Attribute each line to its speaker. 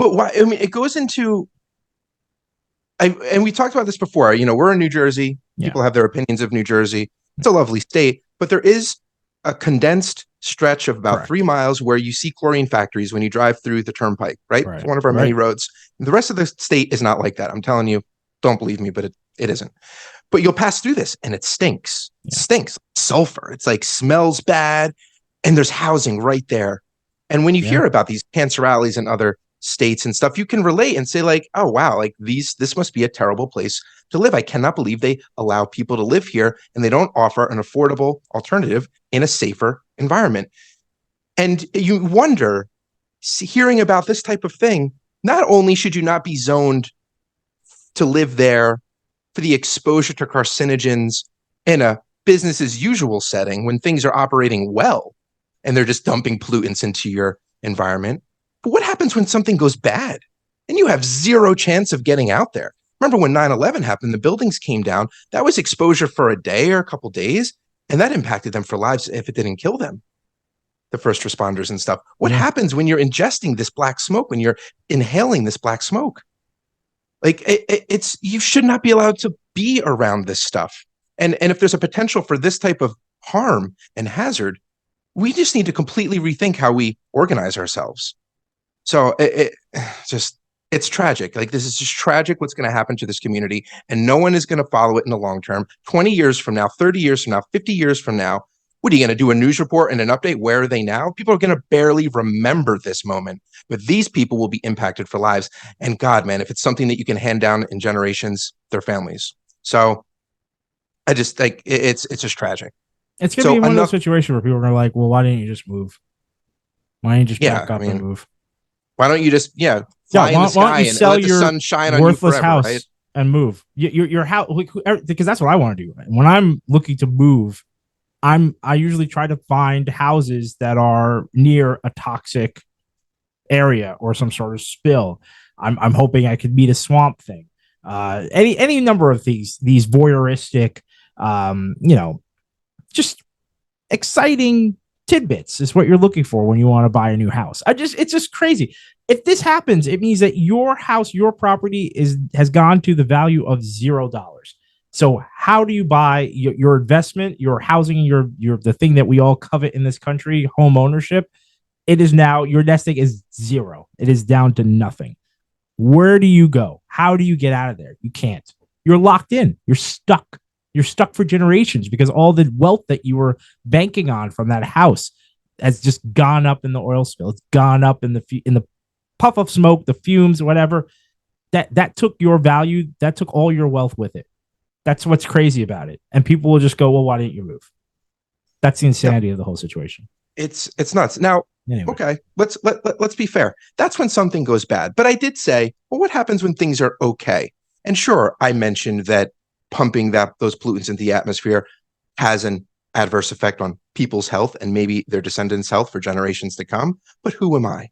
Speaker 1: But why? I mean, it goes into and we talked about this before. We're in New Jersey.
Speaker 2: Yeah.
Speaker 1: People have their opinions of New Jersey. It's a lovely state, but there is a condensed stretch of about
Speaker 2: Correct.
Speaker 1: 3 miles where you see chlorine factories when you drive through the turnpike, right?
Speaker 2: Right.
Speaker 1: It's one of our many roads. And the rest of the state is not like that. I'm telling you, don't believe me, but it isn't. But you'll pass through this and it stinks. It stinks. Sulfur. It's like smells bad. And there's housing right there. And when you hear about these cancer alleys in other states and stuff, you can relate and say like, oh, wow, like this must be a terrible place to live. I cannot believe they allow people to live here and they don't offer an affordable alternative in a safer environment. And you wonder, hearing about this type of thing, not only should you not be zoned to live there for the exposure to carcinogens in a business as usual setting when things are operating well and they're just dumping pollutants into your environment. But what happens when something goes bad and you have zero chance of getting out there? Remember when 9/11 happened, the buildings came down. That was exposure for a day or a couple days, and that impacted them for lives if it didn't kill them, the first responders and stuff. What happens when you're ingesting this black smoke, when you're inhaling this black smoke? Like it's you should not be allowed to be around this stuff. And if there's a potential for this type of harm and hazard, we just need to completely rethink how we organize ourselves. So it's tragic. Like this is just tragic what's going to happen to this community, and no one is going to follow it in the long term. 20 years from now, 30 years from now, 50 years from now, what are you going to do? A news report and an update? Where are they now? People are going to barely remember this moment, but these people will be impacted for lives. And God, man, if it's something that you can hand down in generations, their families. So I just think it's just tragic.
Speaker 2: It's going to be one of those situations where people are going to like, well, why didn't you just move? Why didn't you just pack up and move?
Speaker 1: Why don't you just fly in the sky and let the sun shine on you forever,
Speaker 2: house
Speaker 1: right?
Speaker 2: And move your house, because that's what I want to do. When I'm looking to move, I usually try to find houses that are near a toxic area or some sort of spill. I'm hoping I could meet a swamp thing. Any number of these voyeuristic, just exciting tidbits is what you're looking for when you want to buy a new house. It's just crazy. If this happens, it means that your house, your property has gone to the value of $0. So how do you buy your investment, your housing, your the thing that we all covet in this country, home ownership? It is now, your nesting is zero. It is down to nothing. Where do you go? How do you get out of there? You can't. You're locked in. You're stuck. You're stuck for generations because all the wealth that you were banking on from that house has just gone up in the oil spill. It's gone up in the puff of smoke, the fumes, whatever. That took your value. That took all your wealth with it. That's what's crazy about it. And people will just go, well, why didn't you move? That's the insanity of the whole situation.
Speaker 1: It's nuts. Now, anyway. Okay, let's be fair. That's when something goes bad. But I did say, well, what happens when things are okay? And sure, I mentioned that pumping those pollutants into the atmosphere has an adverse effect on people's health and maybe their descendants' health for generations to come. But who am I?